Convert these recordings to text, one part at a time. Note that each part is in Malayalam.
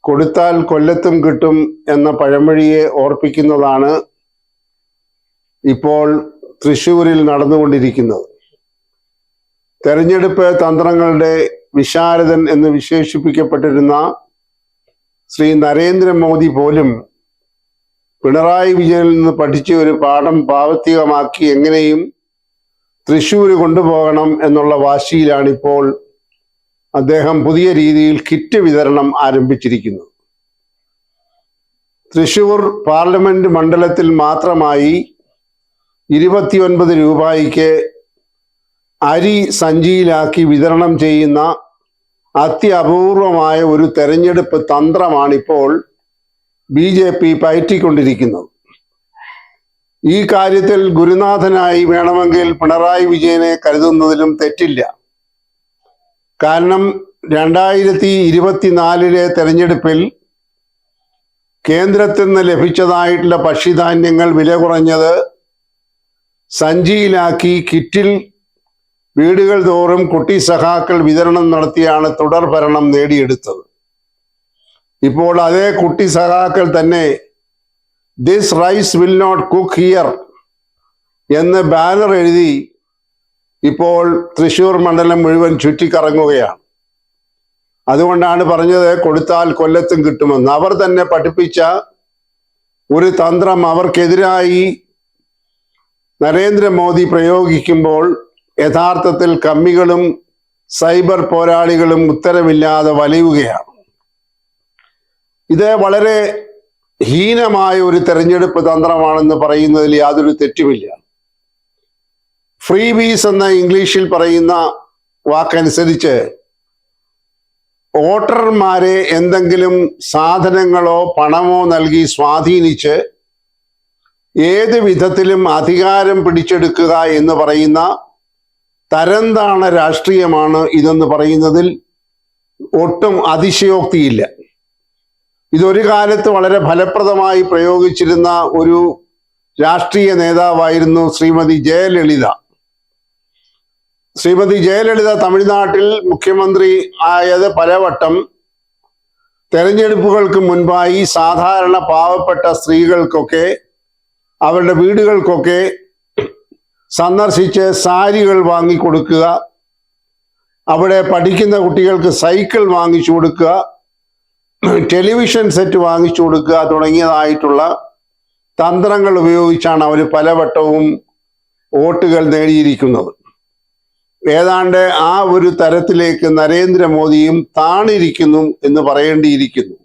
കൊടുത്താൽ കൊല്ലത്തും കിട്ടും എന്ന പഴമൊഴിയെ ഓർപ്പിക്കുന്നതാണ് ഇപ്പോൾ തൃശ്ശൂരിൽ നടന്നുകൊണ്ടിരിക്കുന്നത്. തെരഞ്ഞെടുപ്പ് തന്ത്രങ്ങളുടെ വിശാരദൻ എന്ന് വിശേഷിപ്പിക്കപ്പെട്ടിരുന്ന ശ്രീ നരേന്ദ്രമോദി പോലും പിണറായി വിജയനിൽ നിന്ന് പഠിച്ച ഒരു പാഠം പ്രാവർത്തികമാക്കി എങ്ങനെയും തൃശ്ശൂര് കൊണ്ടുപോകണം എന്നുള്ള വാശിയിലാണിപ്പോൾ അദ്ദേഹം പുതിയ രീതിയിൽ കിറ്റ് വിതരണം ആരംഭിച്ചിരിക്കുന്നത്. തൃശ്ശൂർ പാർലമെന്റ് മണ്ഡലത്തിൽ മാത്രമായി 29 രൂപയ്ക്ക് അരി സഞ്ചിയിലാക്കി വിതരണം ചെയ്യുന്ന അത്യപൂർവമായ ഒരു തെരഞ്ഞെടുപ്പ് തന്ത്രമാണിപ്പോൾ BJP പയറ്റിക്കൊണ്ടിരിക്കുന്നത്. ഈ കാര്യത്തിൽ ഗുരുനാഥനായി വേണമെങ്കിൽ പിണറായി വിജയനെ കരുതുന്നതിലും തെറ്റില്ല. കാരണം 2024 തെരഞ്ഞെടുപ്പിൽ കേന്ദ്രത്തിൽ നിന്ന് ലഭിച്ചതായിട്ടുള്ള ഭക്ഷ്യധാന്യങ്ങൾ വില കുറഞ്ഞത് സഞ്ചിയിലാക്കി കിറ്റിൽ വീടുകൾ തോറും കുട്ടി സഖാക്കൾ വിതരണം നടത്തിയാണ് തുടർ ഭരണം നേടിയെടുത്തത്. ഇപ്പോൾ അതേ കുട്ടി സഖാക്കൾ തന്നെ this rice will not cook here എന്ന് ബാനർ എഴുതി ഇപ്പോൾ തൃശ്ശൂർ മണ്ഡലം മുഴുവൻ ചുറ്റിക്കറങ്ങുകയാണ്. അതുകൊണ്ടാണ് പറഞ്ഞത് കൊടുത്താൽ കൊല്ലത്തും കിട്ടുമെന്ന്. അവർ തന്നെ പഠിപ്പിച്ച ഒരു തന്ത്രം അവർക്കെതിരായി നരേന്ദ്രമോദി പ്രയോഗിക്കുമ്പോൾ യഥാർത്ഥത്തിൽ കമ്മികളും സൈബർ പോരാളികളും ഉത്തരവില്ലാതെ വലയുകയാണ്. ഇത് വളരെ ഹീനമായ ഒരു തെരഞ്ഞെടുപ്പ് തന്ത്രമാണെന്ന് പറയുന്നതിൽ യാതൊരു തെറ്റുമില്ല. ഫ്രീ ബീസ് എന്ന ഇംഗ്ലീഷിൽ പറയുന്ന വാക്കനുസരിച്ച് വോട്ടർമാരെ എന്തെങ്കിലും സാധനങ്ങളോ പണമോ നൽകി സ്വാധീനിച്ച് ഏത് വിധത്തിലും അധികാരം പിടിച്ചെടുക്കുക എന്ന് പറയുന്ന തരംതാണ രാഷ്ട്രീയമാണ് ഇതെന്ന് പറയുന്നതിൽ ഒട്ടും അതിശയോക്തിയില്ല. ഇതൊരു കാലത്ത് വളരെ ഫലപ്രദമായി പ്രയോഗിച്ചിരുന്ന ഒരു രാഷ്ട്രീയ നേതാവായിരുന്നു ശ്രീമതി ജയലളിത. ശ്രീമതി ജയലളിത തമിഴ്നാട്ടിൽ മുഖ്യമന്ത്രി ആയത് പലവട്ടം തെരഞ്ഞെടുപ്പുകൾക്ക് മുൻപായി സാധാരണ പാവപ്പെട്ട സ്ത്രീകൾക്കൊക്കെ അവരുടെ വീടുകൾക്കൊക്കെ സന്ദർശിച്ച് സാരികൾ വാങ്ങിക്കൊടുക്കുക, അവിടെ പഠിക്കുന്ന കുട്ടികൾക്ക് സൈക്കിൾ വാങ്ങിച്ചു കൊടുക്കുക, ടെലിവിഷൻ സെറ്റ് വാങ്ങിച്ചു കൊടുക്കുക തുടങ്ങിയതായിട്ടുള്ള തന്ത്രങ്ങൾ ഉപയോഗിച്ചാണ് അവർ പലവട്ടവും വോട്ടുകൾ നേടിയിരിക്കുന്നത്. ഏതാണ്ട് ആ ഒരു തരത്തിലേക്ക് നരേന്ദ്രമോദിയും താണിരിക്കുന്നു എന്ന് പറയേണ്ടിയിരിക്കുന്നു.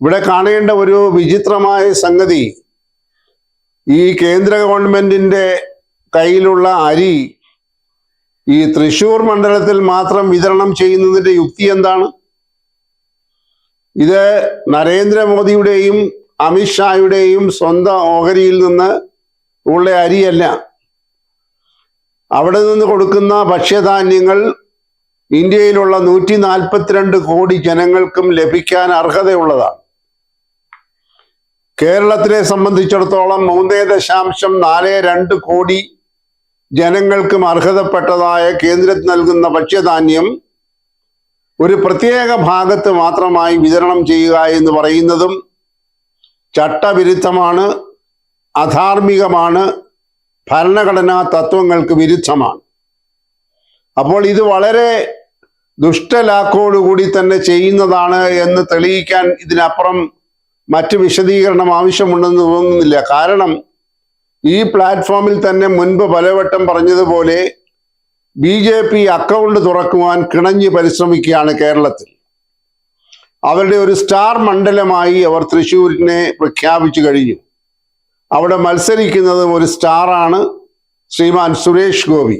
ഇവിടെ കാണേണ്ട ഒരു വിചിത്രമായ സംഗതി, ഈ കേന്ദ്ര ഗവൺമെന്റിന്റെ കയ്യിലുള്ള അരി ഈ തൃശ്ശൂർ മണ്ഡലത്തിൽ മാത്രം വിതരണം ചെയ്യുന്നതിന്റെ യുക്തി എന്താണ്? ഇത് നരേന്ദ്രമോദിയുടെയും അമിത്ഷായുടെയും സ്വന്തം ഓഹരിയിൽ നിന്ന് ഉള്ള അരിയല്ല. അവിടെ നിന്ന് കൊടുക്കുന്ന ഭക്ഷ്യധാന്യങ്ങൾ ഇന്ത്യയിലുള്ള 142 കോടി ജനങ്ങൾക്കും ലഭിക്കാൻ അർഹതയുള്ളതാണ്. കേരളത്തിലെ സംബന്ധിച്ചിടത്തോളം 3.42 കോടി ജനങ്ങൾക്കും അർഹതപ്പെട്ടതായ കേന്ദ്രത്തിൽ നൽകുന്ന ഭക്ഷ്യധാന്യം ഒരു പ്രത്യേക ഭാഗത്ത് മാത്രമായി വിതരണം ചെയ്യുക എന്ന് പറയുന്നതും ചട്ടവിരുദ്ധമാണ്, അധാർമികമാണ്, ഭരണഘടനാ തത്വങ്ങൾക്ക് വിരുദ്ധമാണ്. അപ്പോൾ ഇത് വളരെ ദുഷ്ടലാക്കോടുകൂടി തന്നെ ചെയ്യുന്നതാണ് എന്ന് തെളിയിക്കാൻ ഇതിനപ്പുറം മറ്റ് വിശദീകരണം ആവശ്യമുണ്ടെന്ന് തോന്നുന്നില്ല. കാരണം ഈ പ്ലാറ്റ്ഫോമിൽ തന്നെ മുൻപ് പലവട്ടം പറഞ്ഞതുപോലെ BJP അക്കൗണ്ട് തുറക്കുവാൻ കിണഞ്ഞ് പരിശ്രമിക്കുകയാണ് കേരളത്തിൽ. അവരുടെ ഒരു സ്റ്റാർ മണ്ഡലമായി അവർ തൃശ്ശൂരിനെ പ്രഖ്യാപിച്ചു കഴിഞ്ഞു. അവിടെ മത്സരിക്കുന്നതും ഒരു സ്റ്റാറാണ്, ശ്രീമാൻ സുരേഷ് ഗോപി.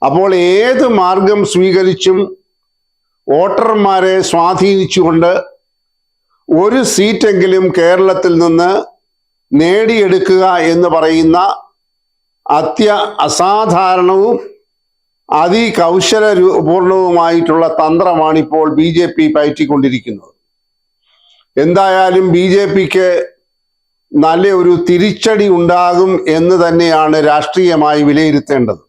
അപ്പോൾ ഏത് മാർഗം സ്വീകരിച്ചും വോട്ടർമാരെ സ്വാധീനിച്ചുകൊണ്ട് ഒരു സീറ്റെങ്കിലും കേരളത്തിൽ നിന്ന് നേടിയെടുക്കുക എന്ന് പറയുന്ന അസാധാരണവും അതികൗശലപൂർണവുമായിട്ടുള്ള തന്ത്രമാണിപ്പോൾ BJP പയറ്റിക്കൊണ്ടിരിക്കുന്നത്. എന്തായാലും BJPക്ക് നല്ല ഒരു തിരിച്ചടി ഉണ്ടാകും എന്ന് തന്നെയാണ് രാഷ്ട്രീയമായി വിലയിരുത്തേണ്ടത്.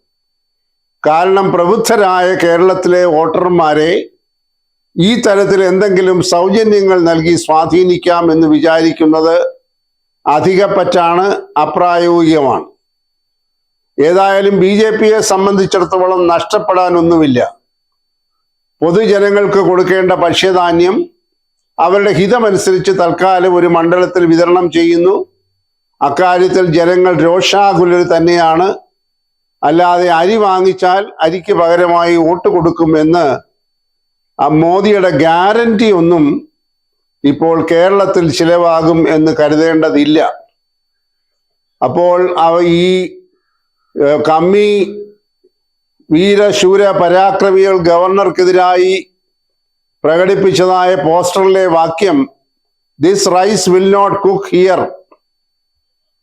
കാരണം പ്രബുദ്ധരായ കേരളത്തിലെ വോട്ടർമാരെ ഈ തരത്തിൽ എന്തെങ്കിലും സൗജന്യങ്ങൾ നൽകി സ്വാധീനിക്കാം എന്ന് വിചാരിക്കുന്നത് അധികപ്പറ്റാണ്, അപ്രായോഗികമാണ്. ഏതായാലും BJPയെ സംബന്ധിച്ചിടത്തോളം നഷ്ടപ്പെടാനൊന്നുമില്ല. പൊതുജനങ്ങൾക്ക് കൊടുക്കേണ്ട ഭക്ഷ്യധാന്യം അവരുടെ ഹിതമനുസരിച്ച് തൽക്കാലം ഒരു മണ്ഡലത്തിൽ വിതരണം ചെയ്യുന്നു. അക്കാര്യത്തിൽ ജനങ്ങൾ രോഷാകുലർ തന്നെയാണ്. അല്ലാതെ അരി വാങ്ങിച്ചാൽ അരിക്ക് പകരമായി വോട്ട് കൊടുക്കും എന്ന് മോദിയുടെ ഗ്യാരണ്ടി ഒന്നും ഇപ്പോൾ കേരളത്തിൽ ചിലവാകും എന്ന് കരുതേണ്ടതില്ല. അപ്പോൾ ഈ കമ്മി വീരശൂര പരാക്രമികൾ ഗവർണർക്കെതിരായി പ്രകടിപ്പിച്ചതായ പോസ്റ്ററിലെ വാക്യം this rice will not cook here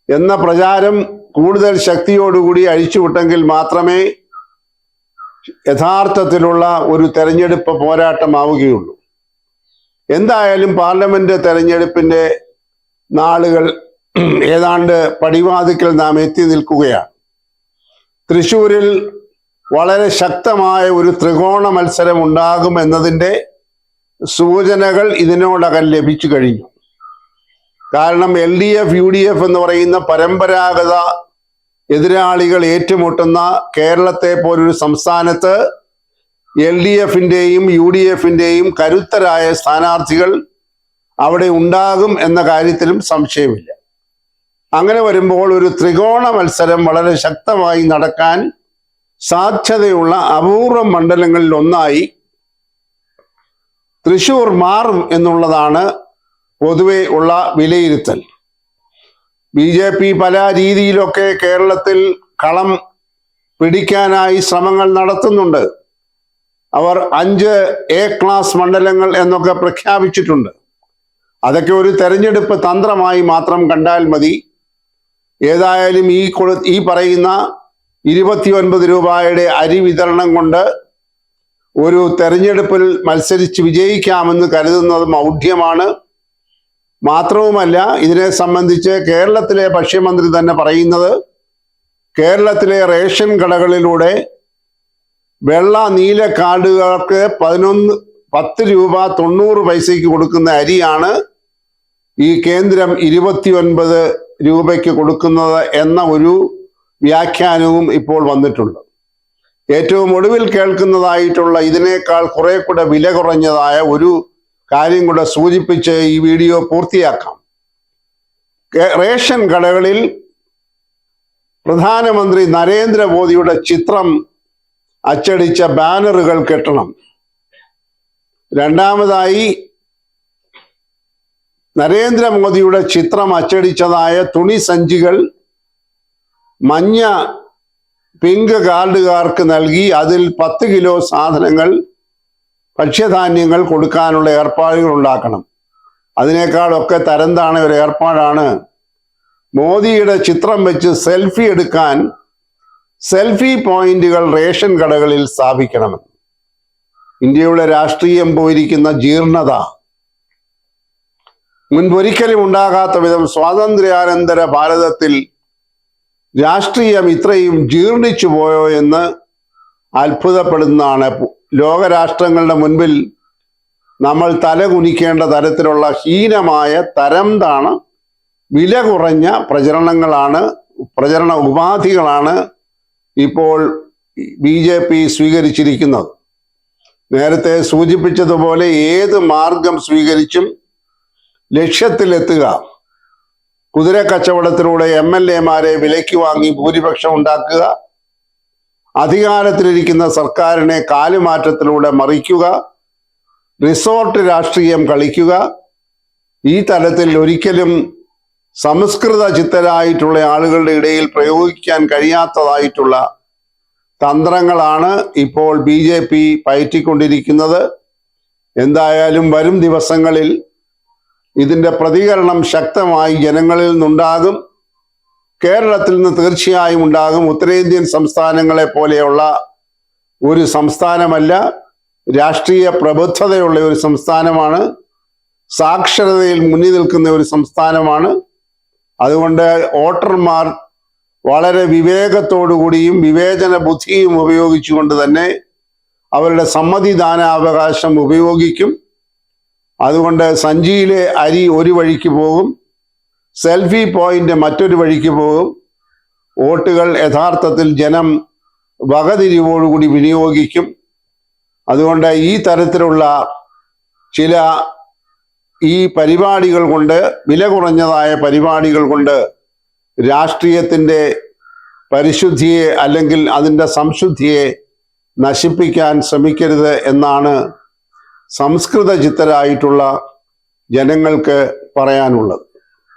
എന്ന പ്രചാരം കൂടുതൽ ശക്തിയോടുകൂടി അഴിച്ചുവിട്ടെങ്കിൽ മാത്രമേ യഥാർത്ഥത്തിലുള്ള ഒരു തെരഞ്ഞെടുപ്പ് പോരാട്ടമാവുകയുള്ളൂ. എന്തായാലും പാർലമെന്റ് തെരഞ്ഞെടുപ്പിന്റെ നാളുകൾ ഏതാണ്ട് പടിവാതിക്കൽ നാം എത്തി നിൽക്കുകയാണ്. തൃശ്ശൂരിൽ വളരെ ശക്തമായ ഒരു ത്രികോണ മത്സരം ഉണ്ടാകും എന്നതിൻ്റെ സൂചനകൾ ഇതിനോടകം ലഭിച്ചു കഴിഞ്ഞു. കാരണം LDF UDF എന്ന് പറയുന്ന പരമ്പരാഗത എതിരാളികൾ ഏറ്റുമുട്ടുന്ന കേരളത്തെ പോലൊരു സംസ്ഥാനത്ത് LDFന്റെയും UDFന്റെയും കരുത്തരായ സ്ഥാനാർത്ഥികൾ അവിടെ ഉണ്ടാകും എന്ന കാര്യത്തിലും സംശയമില്ല. അങ്ങനെ വരുമ്പോൾ ഒരു ത്രികോണ മത്സരം വളരെ ശക്തമായി നടക്കാൻ സാധ്യതയുള്ള അപൂർവ മണ്ഡലങ്ങളിൽ ഒന്നായി തൃശ്ശൂർ മാറും എന്നുള്ളതാണ് പൊതുവെ ഉള്ള വിലയിരുത്തൽ. BJP പല രീതിയിലൊക്കെ കേരളത്തിൽ കളം പിടിക്കാനായി ശ്രമങ്ങൾ നടത്തുന്നുണ്ട്. അവർ 5 A ക്ലാസ് മണ്ഡലങ്ങൾ എന്നൊക്കെ പ്രഖ്യാപിച്ചിട്ടുണ്ട്. അതൊക്കെ ഒരു തെരഞ്ഞെടുപ്പ് തന്ത്രമായി മാത്രം കണ്ടാൽ മതി. ഏതായാലും ഈ പറയുന്ന 29 രൂപയുടെ അരി വിതരണം കൊണ്ട് ഒരു തെരഞ്ഞെടുപ്പിൽ മത്സരിച്ച് വിജയിക്കാമെന്ന് കരുതുന്നത് മൗഢ്യമാണ്. മാത്രവുമല്ല, ഇതിനെ സംബന്ധിച്ച് കേരളത്തിലെ ഭക്ഷ്യമന്ത്രി തന്നെ പറയുന്നത് കേരളത്തിലെ റേഷൻ കടകളിലൂടെ വെള്ള നീല കാർഡുകാർക്ക് 10 രൂപ 90 പൈസയ്ക്ക് കൊടുക്കുന്ന അരിയാണ് ഈ കേന്ദ്രം 29 രൂപയ്ക്ക് കൊടുക്കുന്നത് എന്ന ഒരു വ്യാഖ്യാനവും ഇപ്പോൾ വന്നിട്ടുണ്ട്. ഏറ്റവും ഒടുവിൽ കേൾക്കുന്നതായിട്ടുള്ള ഇതിനേക്കാൾ കുറെ കൂടെ വില കുറഞ്ഞതായ ഒരു കാര്യം കൂടെ സൂചിപ്പിച്ച് ഈ വീഡിയോ പൂർത്തിയാക്കാം. റേഷൻ കടകളിൽ പ്രധാനമന്ത്രി നരേന്ദ്രമോദിയുടെ ചിത്രം അച്ചടിച്ച ബാനറുകൾ കെട്ടണം. രണ്ടാമതായി, നരേന്ദ്രമോദിയുടെ ചിത്രം അച്ചടിച്ചതായ തുണി സഞ്ചികൾ മഞ്ഞ പിങ്ക് കാർഡുകാർക്ക് നൽകി അതിൽ 10 കിലോ സാധനങ്ങൾ ഭക്ഷ്യധാന്യങ്ങൾ കൊടുക്കാനുള്ള ഏർപ്പാടുകൾ ഉണ്ടാക്കണം. അതിനേക്കാളൊക്കെ തരംതാണ ഒരു ഏർപ്പാടാണ് മോദിയുടെ ചിത്രം വെച്ച് സെൽഫി എടുക്കാൻ സെൽഫി പോയിന്റുകൾ റേഷൻ കടകളിൽ സ്ഥാപിക്കണമെന്ന്. ഇന്ത്യയുടെ രാഷ്ട്രീയം പോയിരിക്കുന്ന ജീർണത മുൻപൊരിക്കലും ഉണ്ടാകാത്ത വിധം സ്വാതന്ത്ര്യാനന്തര ഭാരതത്തിൽ രാഷ്ട്രീയം ഇത്രയും ജീർണിച്ചു പോയോ എന്ന് അത്ഭുതപ്പെടുന്നതാണ്. ലോകരാഷ്ട്രങ്ങളുടെ മുൻപിൽ നമ്മൾ തലകുനിക്കേണ്ട തരത്തിലുള്ള ഹീനമായ തരംതാണ് വില കുറഞ്ഞ പ്രചരണ ഉപാധികളാണ് ഇപ്പോൾ BJP സ്വീകരിച്ചിരിക്കുന്നത്. നേരത്തെ സൂചിപ്പിച്ചതുപോലെ ഏത് മാർഗം സ്വീകരിച്ചും ലക്ഷ്യത്തിലെത്തുക, കുതിര കച്ചവടത്തിലൂടെ MLA-മാരെ വിലയ്ക്ക് വാങ്ങി ഭൂരിപക്ഷം ഉണ്ടാക്കുക, അധികാരത്തിലിരിക്കുന്ന സർക്കാരിനെ കാലുമാറ്റത്തിലൂടെ മറിക്കുക, റിസോർട്ട് രാഷ്ട്രീയം കളിക്കുക, ഈ തലത്തിൽ ഒരിക്കലും സംസ്കൃത ചിത്തരായിട്ടുള്ള ആളുകളുടെ ഇടയിൽ പ്രയോഗിക്കാൻ കഴിയാത്തതായിട്ടുള്ള തന്ത്രങ്ങളാണ് ഇപ്പോൾ BJP പയറ്റിക്കൊണ്ടിരിക്കുന്നത്. എന്തായാലും വരും ദിവസങ്ങളിൽ ഇതിൻ്റെ പ്രതികരണം ശക്തമായി ജനങ്ങളിൽ നിന്നുണ്ടാകും. കേരളത്തിൽ നിന്ന് തീർച്ചയായും ഉണ്ടാകും. ഉത്തരേന്ത്യൻ സംസ്ഥാനങ്ങളെ പോലെയുള്ള ഒരു സംസ്ഥാനമല്ല, രാഷ്ട്രീയ പ്രബുദ്ധതയുള്ള ഒരു സംസ്ഥാനമാണ്, സാക്ഷരതയിൽ മുന്നിൽ നിൽക്കുന്ന ഒരു സംസ്ഥാനമാണ്. അതുകൊണ്ട് വോട്ടർമാർ വളരെ വിവേകത്തോടുകൂടിയും വിവേചന ബുദ്ധിയും ഉപയോഗിച്ചുകൊണ്ട് തന്നെ അവരുടെ സമ്മതിദാനാവകാശം ഉപയോഗിക്കും. അതുകൊണ്ട് സഞ്ചിയിലെ അരി ഒരു വഴിക്ക് പോകും, സെൽഫി പോയിന്റ് മറ്റൊരു വഴിക്ക് പോകും. വോട്ടുകൾ യഥാർത്ഥത്തിൽ ജനം വകതിരിവോടുകൂടി വിനിയോഗിക്കും. അതുകൊണ്ട് ഈ തരത്തിലുള്ള ചില ഈ പരിപാടികൾ കൊണ്ട്, വില കുറഞ്ഞതായ പരിപാടികൾ കൊണ്ട് രാഷ്ട്രീയത്തിൻ്റെ പരിശുദ്ധിയെ അല്ലെങ്കിൽ അതിൻ്റെ സംശുദ്ധിയെ നശിപ്പിക്കാൻ ശ്രമിക്കരുത് എന്നാണ് സംസ്കൃത ചിത്തരായിട്ടുള്ള ജനങ്ങൾക്ക് പറയാനുള്ളത്.